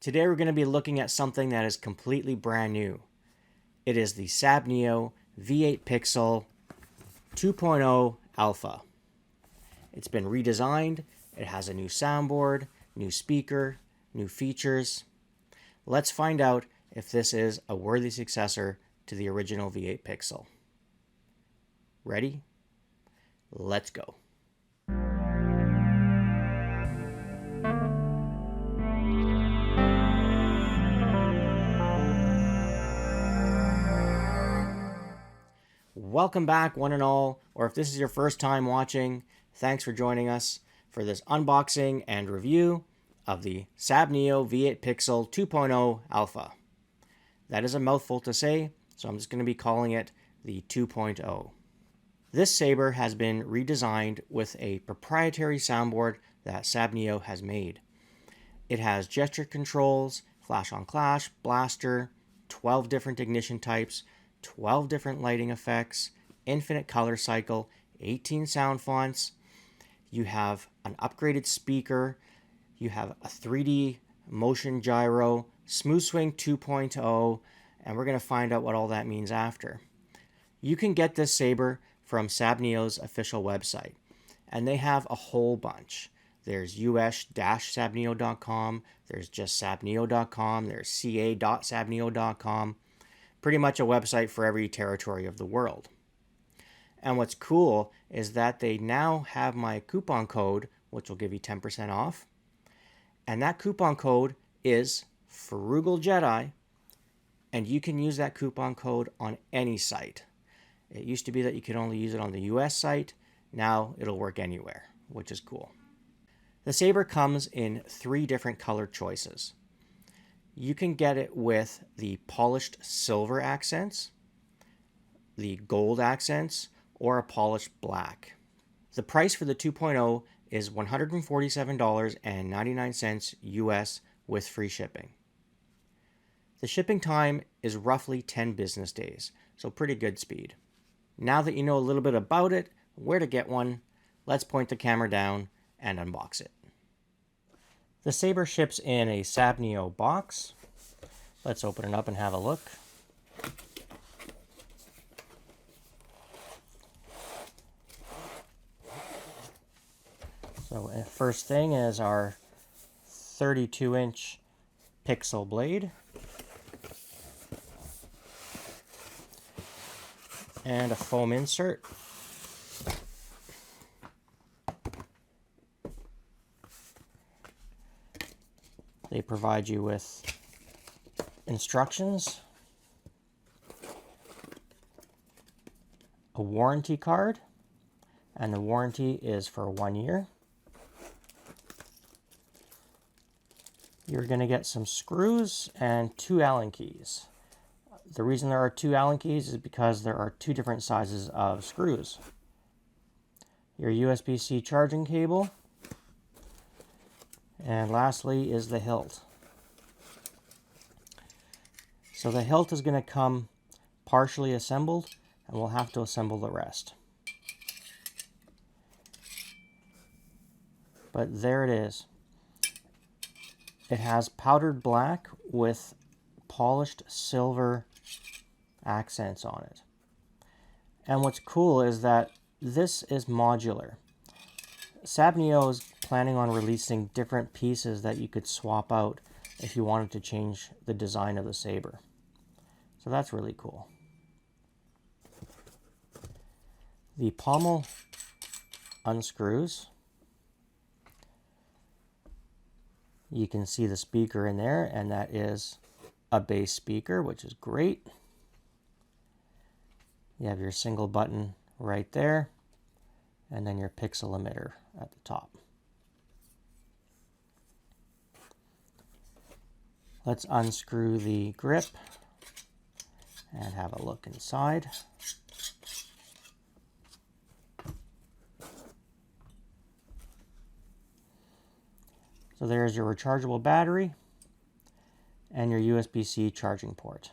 Today we're going to be looking at something that is completely brand new. It is the SABNEO V8 Pixel 2.0 Alpha. It's been redesigned, it has a new soundboard, new speaker, new features. Let's find out if this is a worthy successor to the original V8 Pixel. Ready? Let's go. Welcome back, one and all, or if this is your first time watching, thanks for joining us for this unboxing and review of the SABNEO V8 Pixel 2.0 Alpha. That is a mouthful to say, so I'm just going to be calling it the 2.0. This saber has been redesigned with a proprietary soundboard that SABNEO has made. It has gesture controls, flash on clash, blaster, 12 different ignition types, 12 different lighting effects, infinite color cycle, 18 sound fonts. You have an upgraded speaker. You have a 3D motion gyro, smooth swing 2.0, and we're going to find out what all that means after. You can get this saber from SABNEO's official website, and they have a whole bunch. There's us-sabneo.com, there's just sabneo.com, there's ca.sabneo.com. Pretty much a website for every territory of the world. And what's cool is that they now have my coupon code, which will give you 10% off. And that coupon code is Frugal Jedi, and you can use that coupon code on any site. It used to be that you could only use it on the US site. Now it'll work anywhere, which is cool. The saber comes in 3 different color choices. You can get it with the polished silver accents, the gold accents, or a polished black. The price for the 2.0 is $147.99 US with free shipping. The shipping time is roughly 10 business days, so pretty good speed. Now that you know a little bit about it, where to get one, let's point the camera down and unbox it. The saber ships in a SABNEO box. Let's open it up and have a look. So first thing is our 32-inch pixel blade. And a foam insert. They provide you with instructions, a warranty card, and the warranty is for 1 year. You're going to get some screws and 2 Allen keys. The reason there are 2 Allen keys is because there are 2 different sizes of screws. Your USB-C charging cable, and lastly is the hilt. So the hilt is going to come partially assembled, and we'll have to assemble the rest. But there it is. It has powdered black with polished silver accents on it. And what's cool is that this is modular. SABNEO is planning on releasing different pieces that you could swap out if you wanted to change the design of the saber. So that's really cool. The pommel unscrews. You can see the speaker in there, and that is a bass speaker, which is great. You have your single button right there, and then your pixel emitter at the top. Let's unscrew the grip and have a look inside. So there's your rechargeable battery and your USB-C charging port.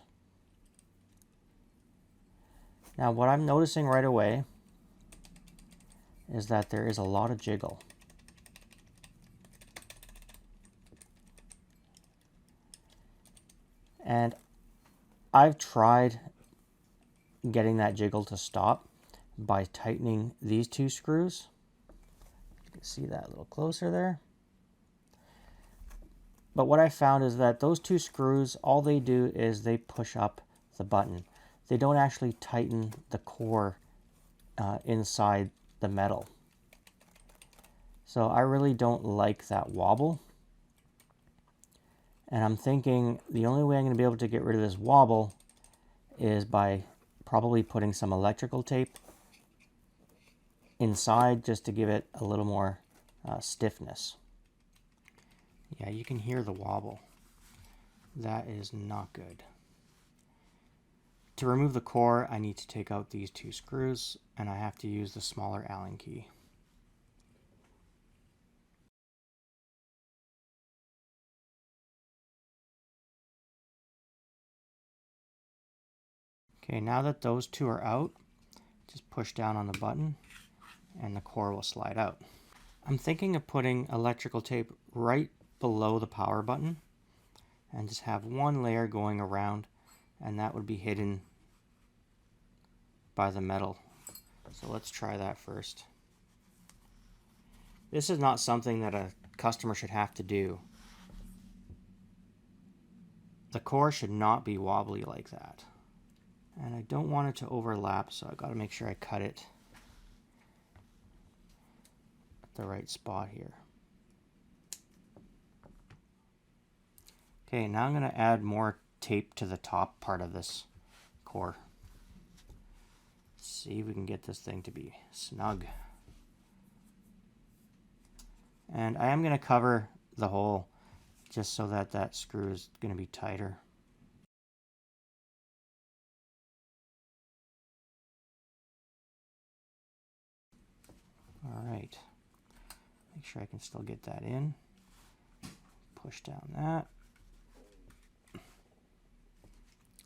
Now what I'm noticing right away is that there is a lot of jiggle. And I've tried getting that jiggle to stop by tightening these two screws. You can see that a little closer there. But what I found is that those two screws, all they do is they push up the button. They don't actually tighten the core inside the metal. So I really don't like that wobble. And I'm thinking the only way I'm going to be able to get rid of this wobble is by probably putting some electrical tape inside just to give it a little more stiffness. Yeah, you can hear the wobble. That is not good. To remove the core, I need to take out these two screws, and I have to use the smaller Allen key. Okay, now that those two are out, just push down on the button and the core will slide out. I'm thinking of putting electrical tape right below the power button and just have one layer going around, and that would be hidden by the metal. So let's try that first. This is not something that a customer should have to do. The core should not be wobbly like that. And I don't want it to overlap, so I've got to make sure I cut it at the right spot here. Okay, now I'm going to add more tape to the top part of this core. Let's see if we can get this thing to be snug. And I am going to cover the hole just so that that screw is going to be tighter. All right, make sure I can still get that in. Push down that.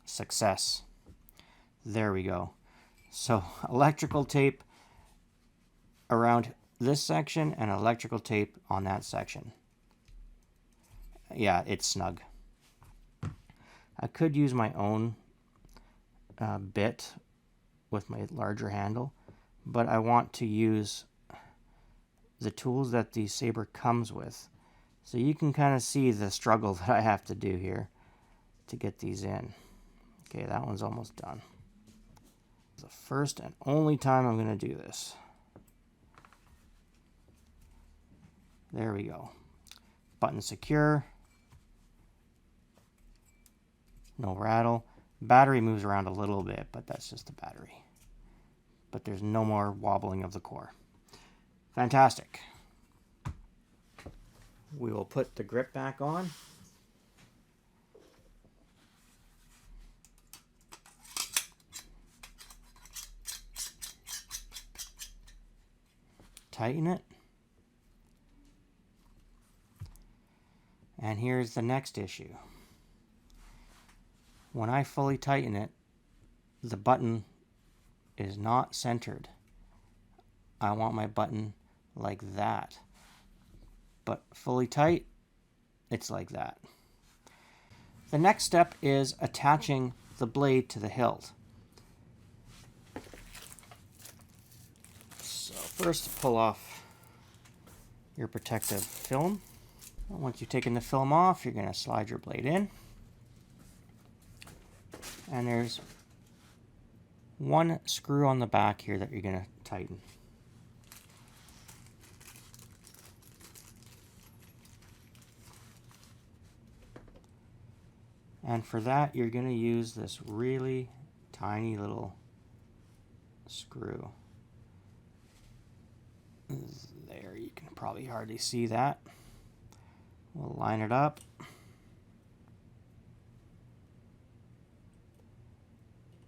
Success. There we go. So electrical tape around this section and electrical tape on that section. Yeah, it's snug. I could use my own bit with my larger handle, but I want to use the tools that the Saber comes with. So you can kind of see the struggle that I have to do here to get these in. Okay, that one's almost done. It's the first and only time I'm going to do this. There we go. Button secure. No rattle. Battery moves around a little bit, but that's just the battery. But there's no more wobbling of the core. Fantastic. We will put the grip back on. Tighten it. And here's the next issue. When I fully tighten it, the button is not centered. I want my button like that. But fully tight, it's like that. The next step is attaching the blade to the hilt. So first, pull off your protective film. Once you've taken the film off, you're going to slide your blade in. And there's one screw on the back here that you're going to tighten. And for that, you're going to use this really tiny little screw. There, you can probably hardly see that. We'll line it up.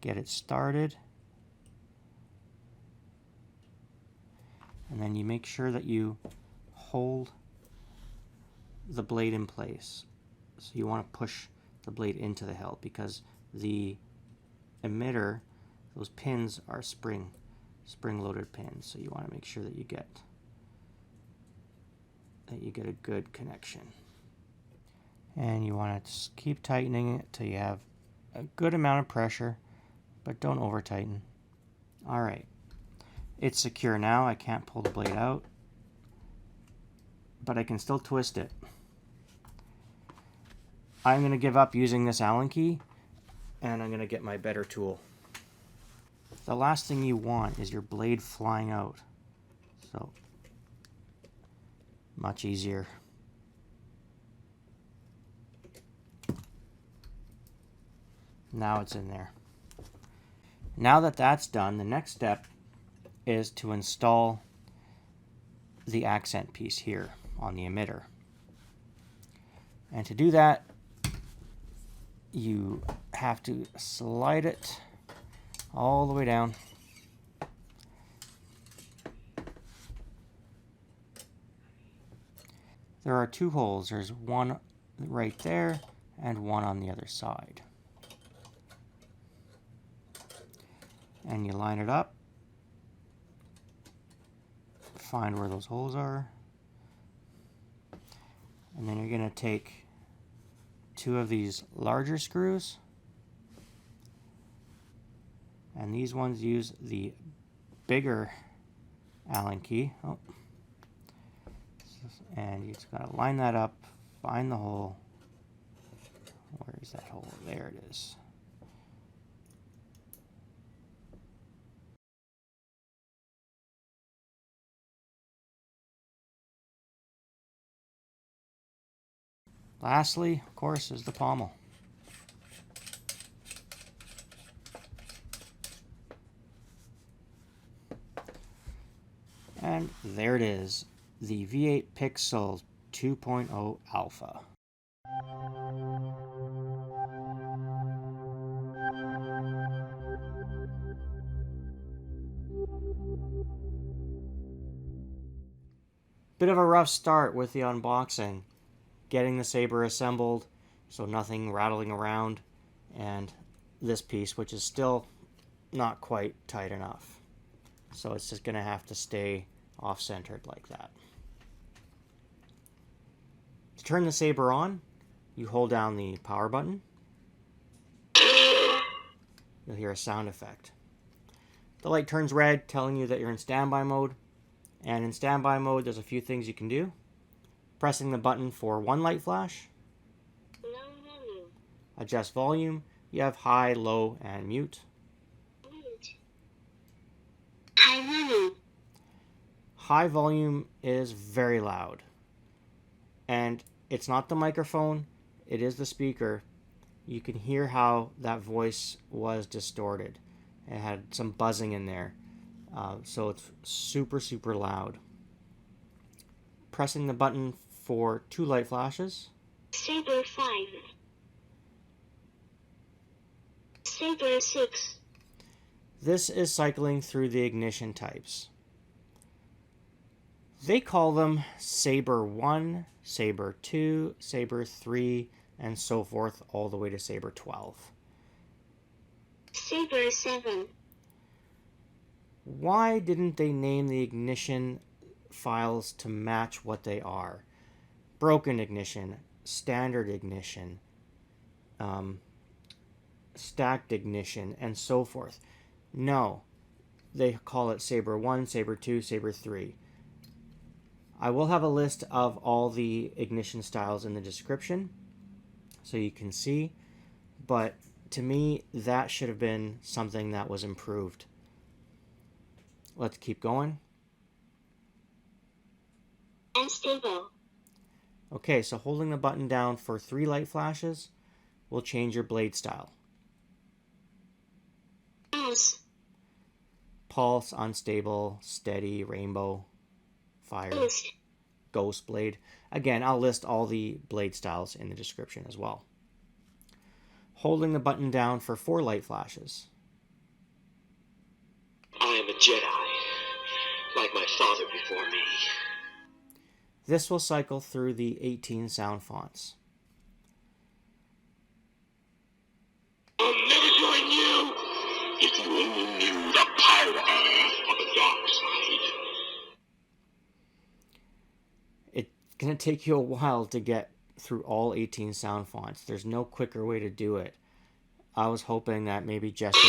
Get it started. And then you make sure that you hold the blade in place. So you want to push the blade into the hilt because the emitter, those pins are spring-loaded pins. So you want to make sure that you get a good connection. And you want to just keep tightening it till you have a good amount of pressure, but don't over tighten. Alright, it's secure now. I can't pull the blade out, but I can still twist it. I'm going to give up using this Allen key, and I'm going to get my better tool. The last thing you want is your blade flying out. So, much easier. Now it's in there. Now that that's done, the next step is to install the accent piece here on the emitter. And to do that, you have to slide it all the way down. There are two holes. There's one right there and one on the other side. And you line it up. Find where those holes are. And then you're going to take two of these larger screws. And these ones use the bigger Allen key. Oh. And you just got to line that up, find the hole. Where is that hole? There it is. Lastly, of course, is the pommel. And there it is, the V8 Pixel 2.0 Alpha. Bit of a rough start with the unboxing. Getting the saber assembled, so nothing rattling around, and this piece, which is still not quite tight enough. So it's just going to have to stay off-centered like that. To turn the saber on, you hold down the power button. You'll hear a sound effect. The light turns red, telling you that you're in standby mode. And in standby mode, there's a few things you can do. Pressing the button for one light flash. Adjust volume. You have high, low, and mute. High volume is very loud. And it's not the microphone, it is the speaker. You can hear how that voice was distorted. It had some buzzing in there. So it's super, super loud. Pressing the button for two light flashes. Saber 5. Saber 6. This is cycling through the ignition types. They call them Saber 1, Saber 2, Saber 3, and so forth, all the way to Saber 12. Saber 7. Why didn't they name the ignition files to match what they are? Broken ignition, standard ignition, stacked ignition, and so forth. No, they call it Saber 1, Saber 2, Saber 3. I will have a list of all the ignition styles in the description so you can see, but to me, that should have been something that was improved. Let's keep going. Unstable. Okay, so holding the button down for 3 light flashes will change your blade style. Pulse. Pulse, unstable, steady, rainbow, fire, ghost blade. Again, I'll list all the blade styles in the description as well. Holding the button down for 4 light flashes. I am a Jedi, like my father before me. This will cycle through the 18 sound fonts. I'll never join you if you only knew the power of the dark side. It's going to take you a while to get through all 18 sound fonts. There's no quicker way to do it. I was hoping that maybe gesture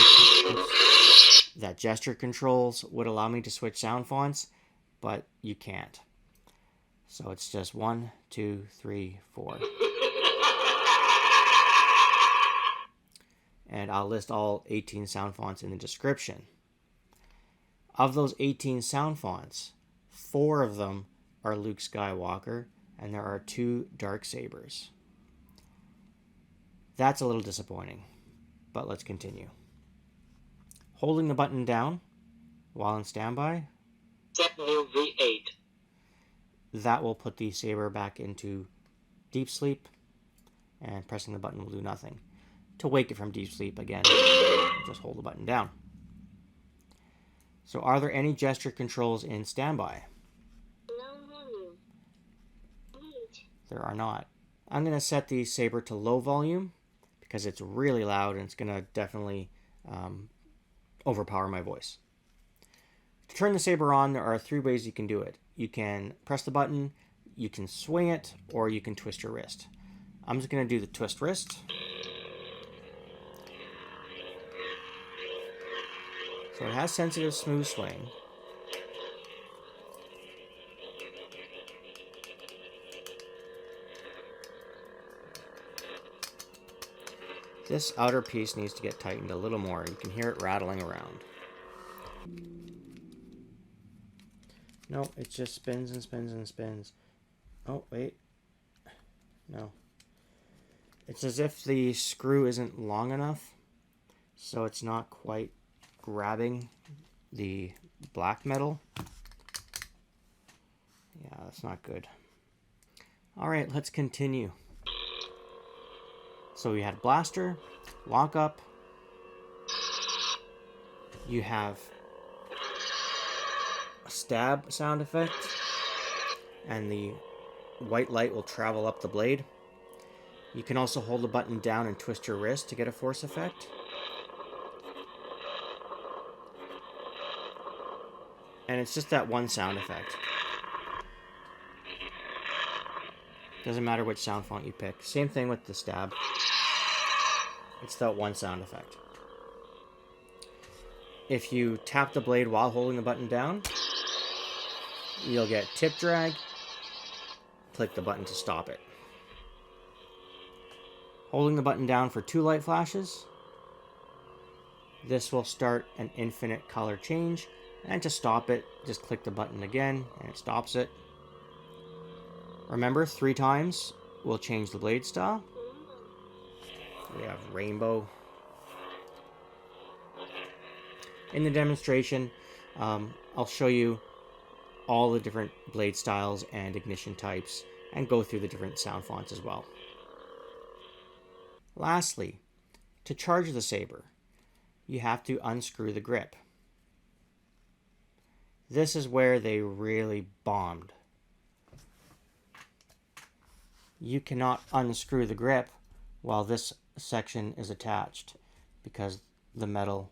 controls would allow me to switch sound fonts, but you can't. So it's just 1, 2, 3, 4. And I'll list all 18 sound fonts in the description. Of those 18 sound fonts, 4 of them are Luke Skywalker, and there are 2 dark sabers. That's a little disappointing, but let's continue. Holding the button down while in standby, SABNEO V8. that will put the saber back into deep sleep, and pressing the button will do nothing. To wake it from deep sleep again, just hold the button down. So are there any gesture controls in standby? No volume. Wait. There are not. I'm going to set the saber to low volume because it's really loud and it's going to definitely overpower my voice. To turn the saber on, there are 3 ways you can do it. You can press the button, you can swing it, or you can twist your wrist. I'm just going to do the twist wrist. So it has sensitive, smooth swing. This outer piece needs to get tightened a little more. You can hear it rattling around. No, it just spins and spins and spins. Oh, wait. No. It's as if the screw isn't long enough, so it's not quite grabbing the black metal. Yeah, that's not good. Alright, let's continue. So we had blaster, lock up, you have a stab sound effect, and the white light will travel up the blade. You can also hold the button down and twist your wrist to get a force effect. And it's just that one sound effect. Doesn't matter which sound font you pick. Same thing with the stab. It's that one sound effect. If you tap the blade while holding the button down, you'll get tip drag. Click the button to stop it. Holding the button down for 2 light flashes, this will start an infinite color change. And to stop it, just click the button again and it stops it. Remember, 3 times will change the blade style. We have rainbow. In the demonstration, I'll show you all the different blade styles and ignition types and go through the different sound fonts as well. Lastly, to charge the saber, you have to unscrew the grip. This is where they really bombed. You cannot unscrew the grip while this section is attached because the metal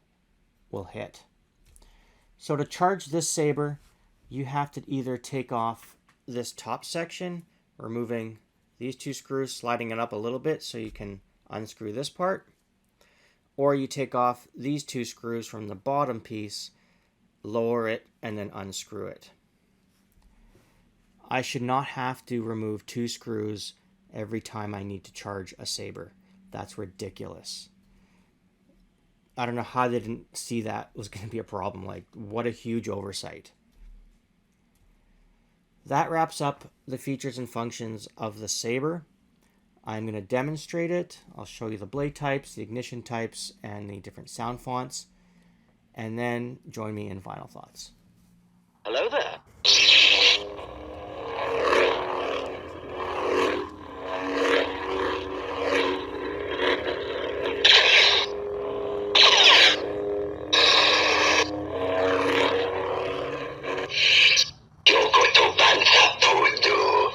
will hit. So to charge this saber, you have to either take off this top section, removing these 2 screws, sliding it up a little bit so you can unscrew this part, or you take off these 2 screws from the bottom piece, lower it, and then unscrew it. I should not have to remove 2 screws every time I need to charge a saber. That's ridiculous. I don't know how they didn't see that was going to be a problem. Like, what a huge oversight. That wraps up the features and functions of the saber. I'm going to demonstrate it. I'll show you the blade types, the ignition types, and the different sound fonts. And then join me in final thoughts. Hello there. Yoka to bantha, poodoo.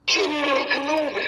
General Kenobi.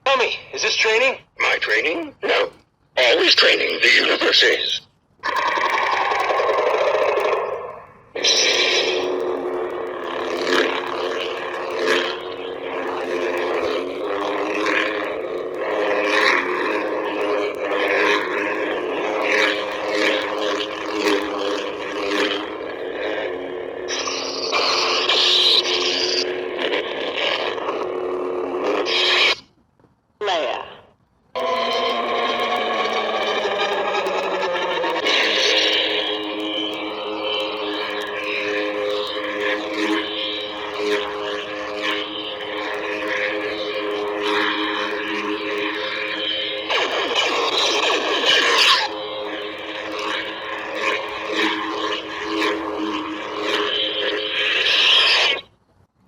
Tell me, is this training? My training? No. Always training. The universe is. Leia.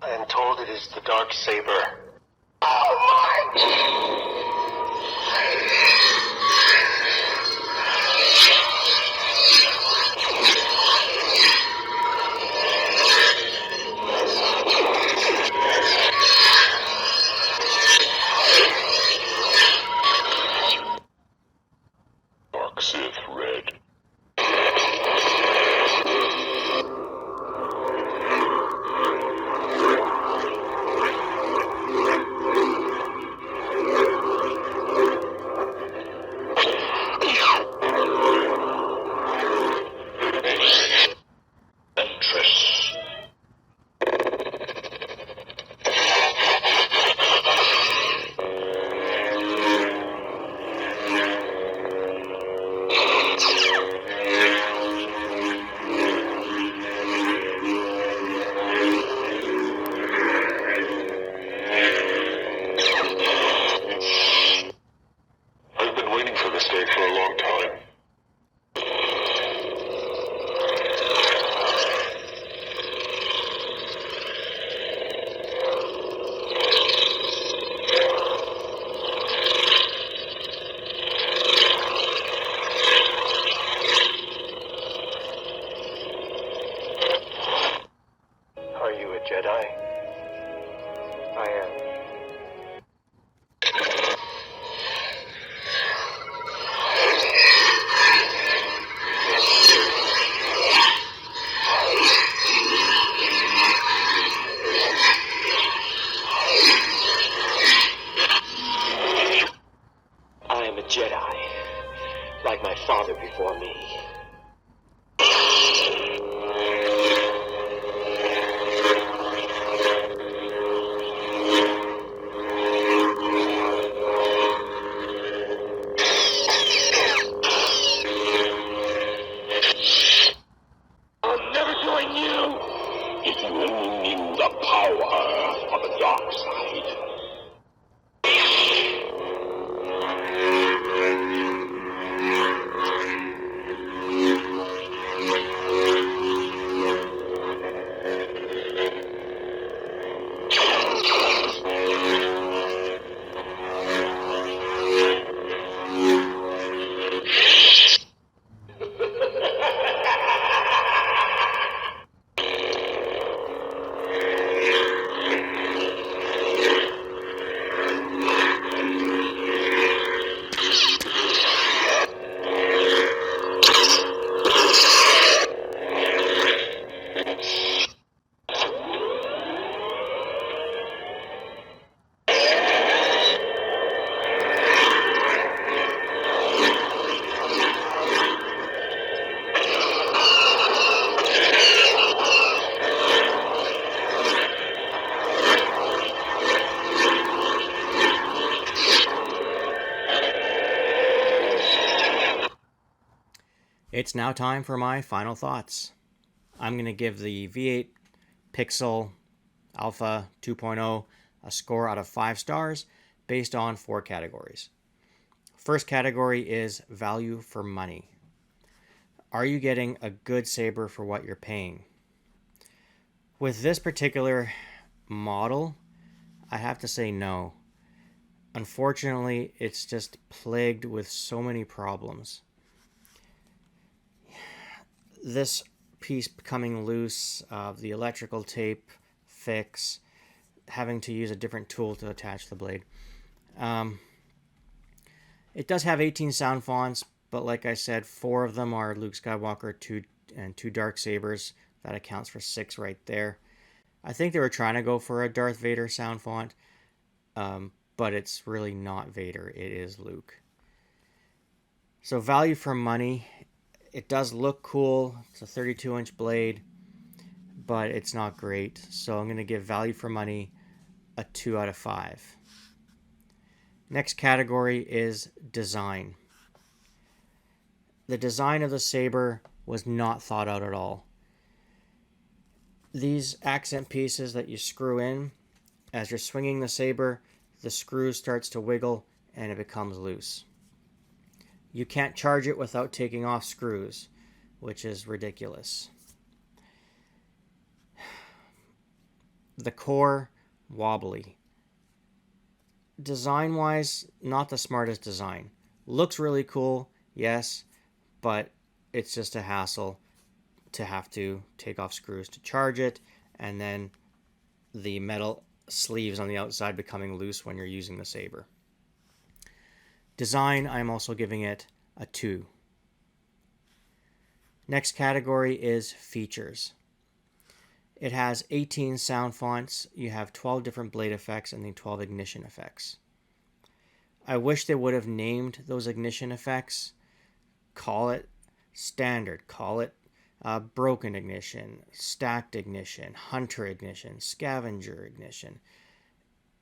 I am told it is the Dark Saber. Dark Sith Red. Ventress. I've been waiting for this day for a long time. Are you a Jedi? I am. I am a Jedi, like my father before me. I'll never join you! If you only knew the power of the dark side. It's now time for my final thoughts. I'm going to give the V8 Pixel Alpha 2.0 a score out of 5 stars based on 4 categories. First category is value for money. Are you getting a good saber for what you're paying? With this particular model, I have to say no. Unfortunately, it's just plagued with so many problems. This piece becoming loose, the electrical tape fix, having to use a different tool to attach the blade. It does have 18 sound fonts, but like I said, 4 of them are Luke Skywalker, 2 dark sabers. That accounts for 6 right there. I think they were trying to go for a Darth Vader sound font, but it's really not Vader. It is Luke. So value for money. It does look cool. It's a 32-inch blade, but it's not great. So I'm going to give value for money a 2 out of 5. Next category is design. The design of the saber was not thought out at all. These accent pieces that you screw in, as you're swinging the saber, the screw starts to wiggle and it becomes loose. You can't charge it without taking off screws, which is ridiculous. The core, wobbly. Design-wise, not the smartest design. Looks really cool, yes, but it's just a hassle to have to take off screws to charge it, and then the metal sleeves on the outside becoming loose when you're using the saber. Design, I'm also giving it a 2. Next category is features. It has 18 sound fonts. You have 12 different blade effects and then 12 ignition effects. I wish they would have named those ignition effects. Call it standard. Call it broken ignition, stacked ignition, hunter ignition, scavenger ignition.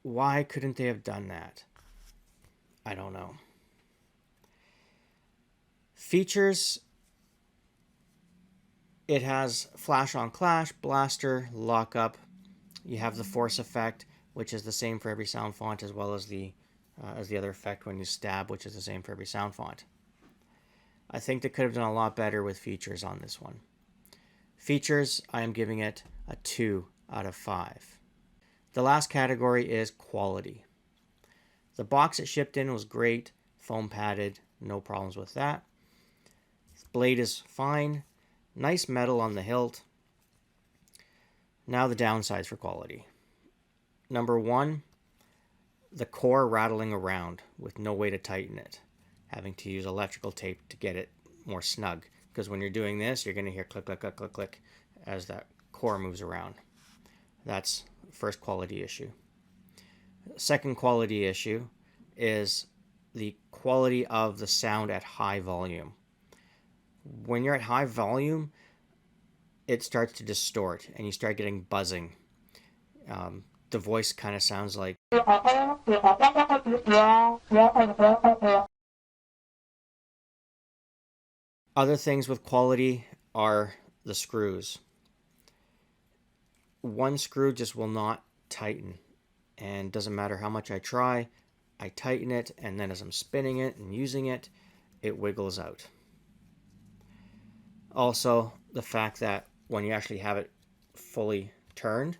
Why couldn't they have done that? I don't know. Features. It has flash on clash, blaster, lockup. You have the force effect, which is the same for every sound font, as well as the other effect when you stab, which is the same for every sound font. I think they could have done a lot better with features on this one. Features, I am giving it a 2 out of 5. The last category is quality. The box it shipped in was great, foam padded, no problems with that. The blade is fine, nice metal on the hilt. Now the downsides for quality. Number 1, the core rattling around with no way to tighten it, having to use electrical tape to get it more snug. Because when you're doing this, you're going to hear click, click, click, click, click as that core moves around. That's the first quality issue. Second quality issue is the quality of the sound at high volume. When you're at high volume, it starts to distort and you start getting buzzing. The voice kind of sounds like... Other things with quality are the screws. One screw just will not tighten, and doesn't matter how much I try, I tighten it, and then as I'm spinning it and using it, it wiggles out. Also, the fact that when you actually have it fully turned,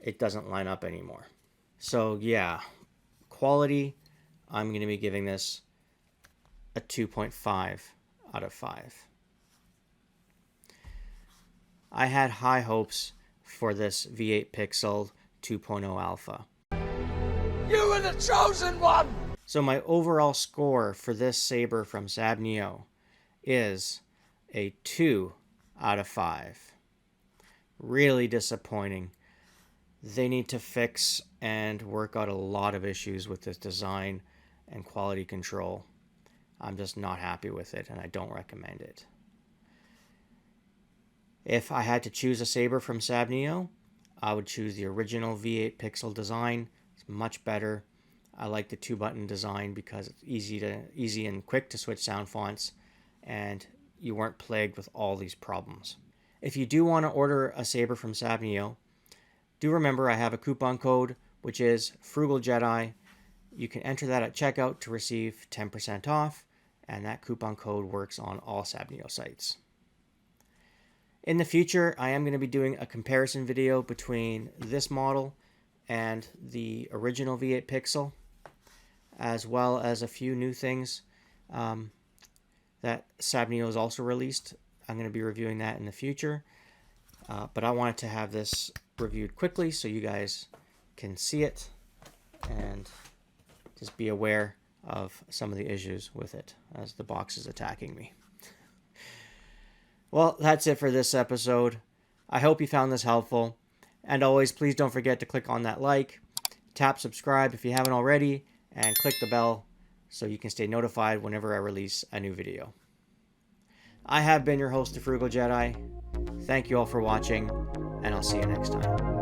it doesn't line up anymore. So yeah, quality, I'm going to be giving this a 2.5 out of 5. I had high hopes for this V8 Pixel 2.0 Alpha. You were the chosen one! So my overall score for this saber from SABNEO is a 2 out of 5. Really disappointing. They need to fix and work out a lot of issues with this design and quality control. I'm just not happy with it, and I don't recommend it. If I had to choose a saber from SABNEO, I would choose the original V8 Pixel design. It's much better. I like the 2-button design because it's easy and quick to switch sound fonts, and you weren't plagued with all these problems. If you do want to order a saber from SABNEO, do remember I have a coupon code, which is Frugal Jedi. You can enter that at checkout to receive 10% off, and that coupon code works on all SABNEO sites. In the future, I am going to be doing a comparison video between this model and the original V8 Pixel, as well as a few new things that SABNEO has also released. I'm going to be reviewing that in the future, but I wanted to have this reviewed quickly so you guys can see it and just be aware of some of the issues with it as the box is attacking me. Well, that's it for this episode. I hope you found this helpful. And always, please don't forget to click on that like, tap subscribe if you haven't already, and click the bell so you can stay notified whenever I release a new video. I have been your host, The Frugal Jedi. Thank you all for watching, and I'll see you next time.